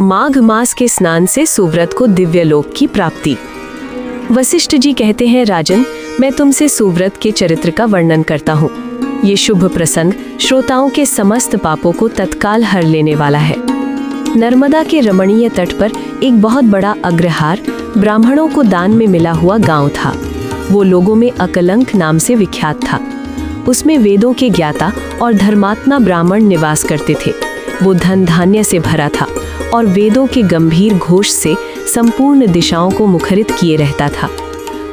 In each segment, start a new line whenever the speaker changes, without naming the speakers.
माघ मास के स्नान से सुव्रत को दिव्य लोक की प्राप्ति। वशिष्ठ जी कहते हैं, राजन, मैं तुमसे सुव्रत के चरित्र का वर्णन करता हूँ। ये शुभ प्रसंग श्रोताओं के समस्त पापों को तत्काल हर लेने वाला है। नर्मदा के रमणीय तट पर एक बहुत बड़ा अग्रहार ब्राह्मणों को दान में मिला हुआ गांव था। वो लोगों में अकलंक नाम से विख्यात था। उसमें वेदों के ज्ञाता और धर्मात्मा ब्राह्मण निवास करते थे। वो धन धान्य से भरा था और वेदों के गंभीर घोष से संपूर्ण दिशाओं को मुखरित किए रहता था।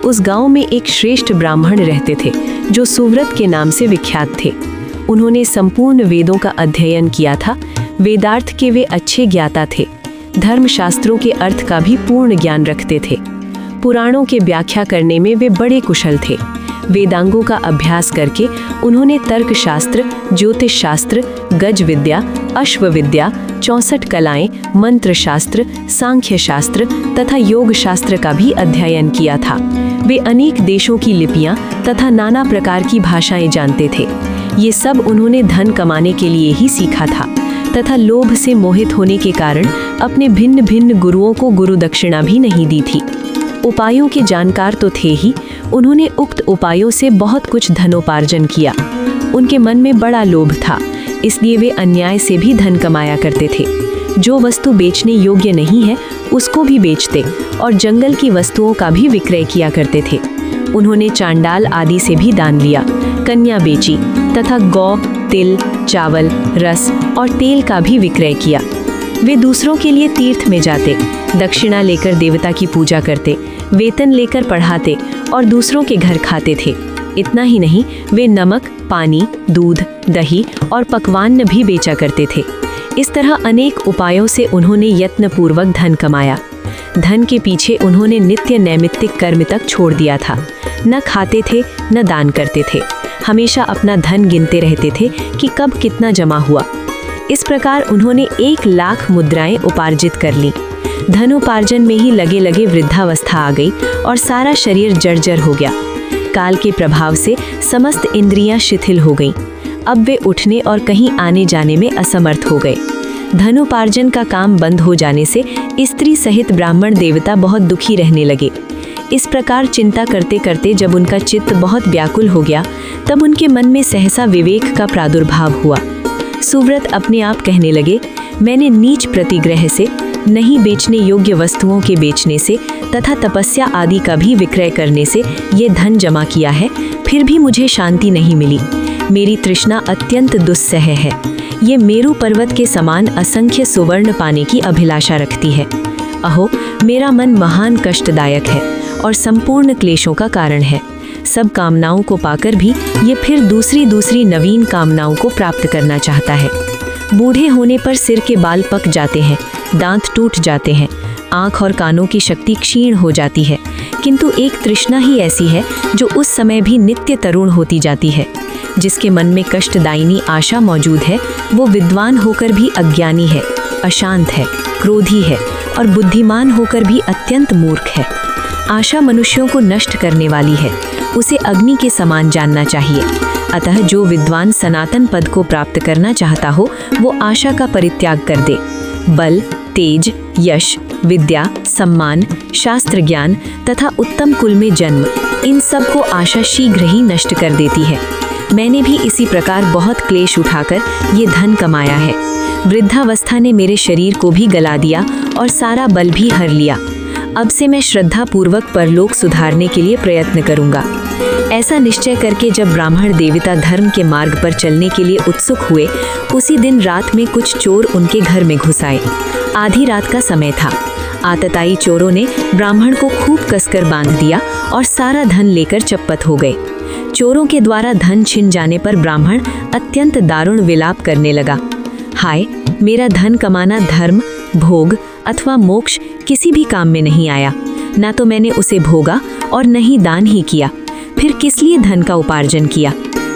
उस गांव में एक श्रेष्ठ ब्राह्मण रहते थे जो सुव्रत के नाम से विख्यात थे। उन्होंने संपूर्ण वेदों का अध्ययन किया था। वेदार्थ के वे अच्छे ज्ञाता थे। धर्मशास्त्रों के अर्थ का भी पूर्ण ज्ञान रखते थे। पुराणों के व्याख्या करने में वे बड़े कुशल थे। वेदांगों का अभ्यास करके उन्होंने तर्कशास्त्र, ज्योतिष शास्त्र, गज विद्या, अश्व विद्या, 64 कलाएं, मंत्र शास्त्र, सांख्य शास्त्र तथा योग शास्त्र का भी अध्ययन किया था। वे अनेक देशों की लिपियां तथा नाना प्रकार की भाषाएं जानते थे। ये सब उन्होंने धन कमाने के लिए ही सीखा था तथा लोभ से मोहित होने के कारण अपने भिन्न भिन्न गुरुओं को गुरु दक्षिणा भी नहीं दी थी। उपायों के जानकार तो थे ही, उन्होंने उक्त उपायों से बहुत कुछ धनोपार्जन किया। उनके मन में बड़ा लोभ था, इसलिए वे अन्याय से भी धन कमाया करते थे। जो वस्तु बेचने योग्य नहीं है उसको भी बेचते और जंगल की वस्तुओं का भी विक्रय किया करते थे। उन्होंने चांडाल आदि से भी दान लिया, कन्या बेची तथा गौ, तिल, चावल, रस और तेल का भी विक्रय किया। वे दूसरों के लिए तीर्थ में जाते, दक्षिणा लेकर देवता की पूजा करते, वेतन लेकर पढ़ाते और दूसरों के घर खाते थे। इतना ही नहीं, वे नमक, पानी, दूध, दही और पकवान भी बेचा करते थे। इस तरह अनेक उपायों से उन्होंने यत्नपूर्वक धन कमाया। धन के पीछे उन्होंने नित्य नैमित्तिक कर्म तक छोड़ दिया था। न खाते थे न दान करते थे। हमेशा अपना धन गिनते रहते थे कि कब कितना जमा हुआ। इस प्रकार उन्होंने 1 लाख मुद्राएं उपार्जित कर ली। धनोपार्जन में ही लगे लगे वृद्धावस्था आ गई और सारा शरीर जर्जर हो गया। काल के प्रभाव से समस्त इंद्रियां शिथिल हो गईं। अब वे उठने और कहीं आने जाने में असमर्थ हो गए। धनोपार्जन का काम बंद हो जाने से स्त्री सहित ब्राह्मण देवता बहुत दुखी रहने लगे। इस प्रकार चिंता करते करते जब उनका चित्त बहुत व्याकुल हो गया, तब उनके मन में सहसा विवेक का प्रादुर्भाव हुआ। सुव्रत अपने आप कहने लगे, मैंने नीच प्रतिग्रह से, नहीं बेचने योग्य वस्तुओं के बेचने से तथा तपस्या आदि का भी विक्रय करने से ये धन जमा किया है, फिर भी मुझे शांति नहीं मिली। मेरी तृष्णा अत्यंत दुस्सह है। ये मेरु पर्वत के समान असंख्य सुवर्ण पाने की अभिलाषा रखती है। अहो, मेरा मन महान कष्टदायक है और संपूर्ण क्लेशों का कारण है। सब कामनाओं को पाकर भी ये फिर दूसरी नवीन कामनाओं को प्राप्त करना चाहता है। बूढ़े होने पर सिर के बाल पक जाते हैं, दांत टूट जाते हैं, आँख और कानों की शक्ति क्षीण हो जाती है, किंतु एक तृष्णा ही ऐसी है जो उस समय भी नित्य तरुण होती जाती है। जिसके मन में कष्टदायिनी आशा मौजूद है, वो विद्वान होकर भी अज्ञानी है, अशांत है, क्रोधी है और बुद्धिमान होकर भी अत्यंत मूर्ख है। आशा मनुष्यों को नष्ट करने वाली है, उसे अग्नि के समान जानना चाहिए। अतः जो विद्वान सनातन पद को प्राप्त करना चाहता हो, वो आशा का परित्याग कर दे। बल, तेज, यश, विद्या, सम्मान, शास्त्र ज्ञान तथा उत्तम कुल में जन्म, इन सब को आशा शीघ्र ही नष्ट कर देती है। मैंने भी इसी प्रकार बहुत क्लेश उठाकर ये धन कमाया है। वृद्धावस्था ने मेरे शरीर को भी गला दिया और सारा बल भी हर लिया। अब से मैं श्रद्धा पूर्वक परलोक सुधारने के लिए प्रयत्न करूंगा। ऐसा निश्चय करके जब ब्राह्मण देवता धर्म के मार्ग पर चलने के लिए उत्सुक हुए, उसी दिन रात में कुछ चोर उनके घर में घुस आए। आधी रात का समय था। आतताई चोरों ने ब्राह्मण को खूब कसकर बांध दिया और सारा धन लेकर चप्पत हो गए। चोरों के द्वारा धन छिन जाने पर ब्राह्मण अत्यंत दारुण विलाप करने लगा। हाय, मेरा धन कमाना धर्म, भोग अथवा मोक्ष किसी भी काम में नहीं आया। ना तो मैंने उसे भोगा और न ही दान ही किया। फिर किस लिए धन का उपार्जन किया?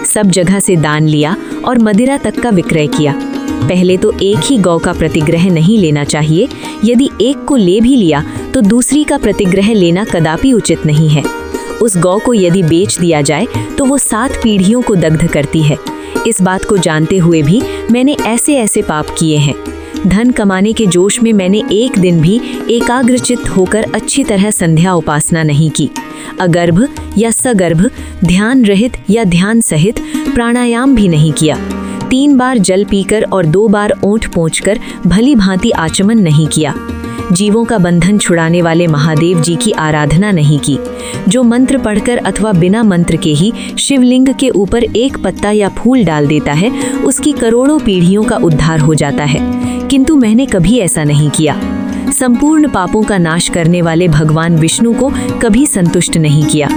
सब जगह से दान लिया और मदिरा तक का विक्रय किया। पहले तो एक ही गौ का प्रतिग्रह नहीं लेना चाहिए। यदि एक को ले भी लिया तो दूसरी का प्रतिग्रह लेना कदापि उचित नहीं है। उस गौ को यदि बेच दिया जाए तो वो 7 पीढ़ियों को दग्ध करती है। इस बात को जानते हुए भी मैंने ऐसे ऐसे पाप किए हैं।
धन कमाने के जोश में मैंने एक दिन भी एकाग्रचित्त होकर अच्छी तरह संध्या उपासना नहीं की। अगर्भ या सगर्भ, ध्यान रहित या ध्यान सहित प्राणायाम भी नहीं किया। 3 बार जल पीकर और 2 बार ओंठ पोंछकर भली भांति आचमन नहीं किया। जीवों का बंधन छुड़ाने वाले महादेव जी की आराधना नहीं की। जो मंत्र पढ़कर अथवा बिना मंत्र के ही शिवलिंग के ऊपर एक पत्ता या फूल डाल देता है, उसकी करोड़ों पीढ़ियों का उद्धार हो जाता है, किंतु मैंने कभी ऐसा नहीं किया। संपूर्ण पापों का नाश करने वाले भगवान विष्णु को कभी संतुष्ट नहीं किया।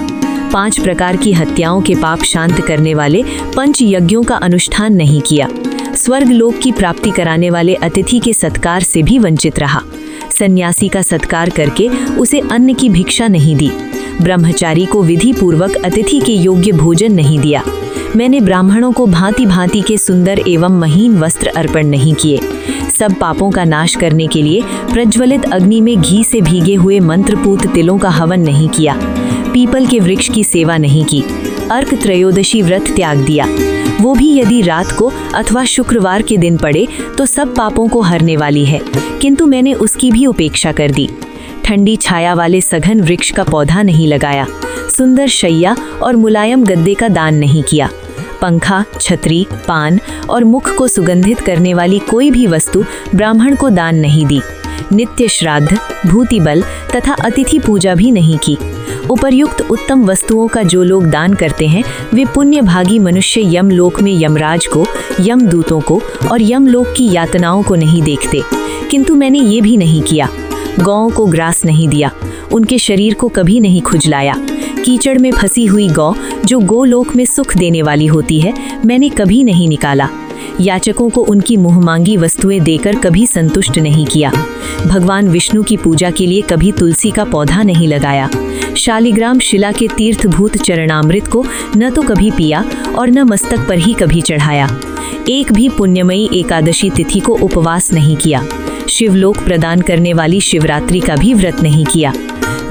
5 प्रकार की हत्याओं के पाप शांत करने वाले पंच यज्ञों का अनुष्ठान नहीं किया। स्वर्ग लोक की प्राप्ति कराने वाले अतिथि के सत्कार से भी वंचित रहा। सन्यासी का सत्कार करके उसे अन्न की भिक्षा नहीं दी। ब्रह्मचारी को विधि पूर्वक अतिथि के योग्य भोजन नहीं दिया। मैंने ब्राह्मणों को भांति भांति के सुंदर एवं महीन वस्त्र अर्पण नहीं किए। सब पापों का नाश करने के लिए प्रज्वलित अग्नि में घी से भीगे हुए मंत्रपूत तिलों का हवन नहीं किया। पीपल के वृक्ष की सेवा नहीं की। अर्क त्रयोदशी व्रत त्याग दिया, वो भी यदि रात को अथवा शुक्रवार के दिन पड़े तो सब पापों को हरने वाली है, किंतु मैंने उसकी भी उपेक्षा कर दी। ठंडी छाया वाले सघन वृक्ष का पौधा नहीं लगाया। सुंदर शैया और मुलायम गद्दे का दान नहीं किया। पंखा, छतरी, पान और मुख को सुगंधित करने वाली कोई भी वस्तु ब्राह्मण को दान नहीं दी। नित्य श्राद्ध, भूति बल तथा अतिथि पूजा भी नहीं की। उपर्युक्त उत्तम वस्तुओं का जो लोग दान करते हैं, वे पुण्य भागी मनुष्य यमलोक में यमराज को, यमदूतों को और यमलोक की यातनाओं को नहीं देखते, किंतु मैंने ये भी नहीं किया। गौओं को ग्रास नहीं दिया, उनके शरीर को कभी नहीं खुजलाया। कीचड़ में फंसी हुई गौ जो गोलोक में सुख देने वाली होती है, मैंने कभी नहीं निकाला। याचकों को उनकी मुहमांगी वस्तुएं देकर कभी संतुष्ट नहीं किया। भगवान विष्णु की पूजा के लिए कभी तुलसी का पौधा नहीं लगाया। शालिग्राम शिला के तीर्थभूत चरणामृत को न तो कभी पिया और न मस्तक पर ही कभी चढ़ाया। एक भी पुण्यमयी एकादशी तिथि को उपवास नहीं किया। शिवलोक प्रदान करने वाली शिवरात्रि का भी व्रत नहीं किया।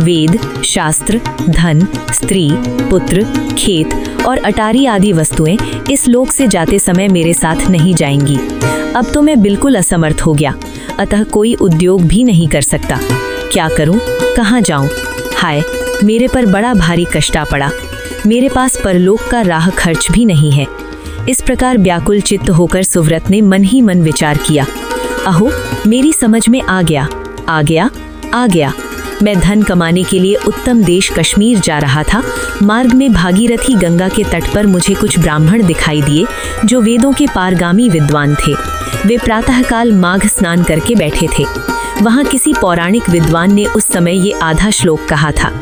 वेद, शास्त्र, धन, स्त्री, पुत्र, खेत और अटारी आदि वस्तुएं इस लोक से जाते समय मेरे साथ नहीं जाएंगी। अब तो मैं बिल्कुल असमर्थ हो गया, अतः कोई उद्योग भी नहीं कर सकता। क्या करूं, कहाँ जाऊं? हाय, मेरे पर बड़ा भारी कष्टा पड़ा। मेरे पास परलोक का राह खर्च भी नहीं है। इस प्रकार व्याकुल चित्त होकर सुव्रत ने मन ही मन विचार किया। अहो, मेरी समझ में आ गया। मैं धन कमाने के लिए उत्तम देश कश्मीर जा रहा था। मार्ग में भागीरथी गंगा के तट पर मुझे कुछ ब्राह्मण दिखाई दिए जो वेदों के पारगामी विद्वान थे। वे प्रातःकाल माघ स्नान करके बैठे थे। वहाँ किसी पौराणिक विद्वान ने उस समय ये आधा श्लोक कहा था।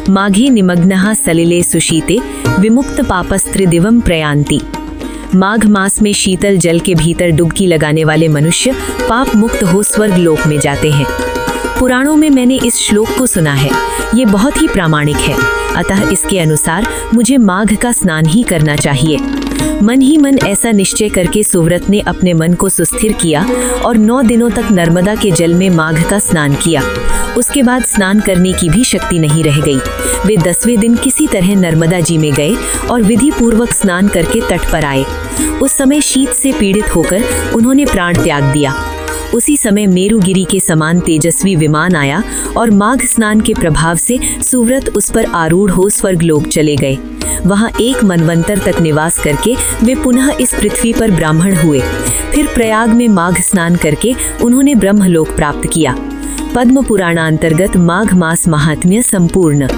माघे निमग्नः सलिले सुशीते विमुक्त पापस्त्रिदिवम प्रयान्ति। माघ मास में शीतल जल के भीतर डुबकी लगाने वाले मनुष्य पाप मुक्त हो स्वर्ग लोक में जाते हैं। पुराणों में मैंने इस श्लोक को सुना है। ये बहुत ही प्रामाणिक है, अतः इसके अनुसार मुझे माघ का स्नान ही करना चाहिए। मन ही मन ऐसा निश्चय करके सुव्रत ने अपने मन को सुस्थिर किया और 9 दिनों तक नर्मदा के जल में माघ का स्नान किया। उसके बाद स्नान करने की भी शक्ति नहीं रह गई। वे 10वें दिन किसी तरह नर्मदा जी में गए और विधि पूर्वक स्नान करके तट पर आए। उस समय शीत से पीड़ित होकर उन्होंने प्राण त्याग दिया। उसी समय मेरुगिरी के समान तेजस्वी विमान आया और माघ स्नान के प्रभाव से सुव्रत उस पर आरूढ़ हो स्वर्गलोक चले गए। वहाँ 1 मनवंतर तक निवास करके वे पुनः इस पृथ्वी पर ब्राह्मण हुए। फिर प्रयाग में माघ स्नान करके उन्होंने ब्रह्मलोक प्राप्त किया। पद्म पुराणांतर्गत माघ मास महात्म्य संपूर्ण।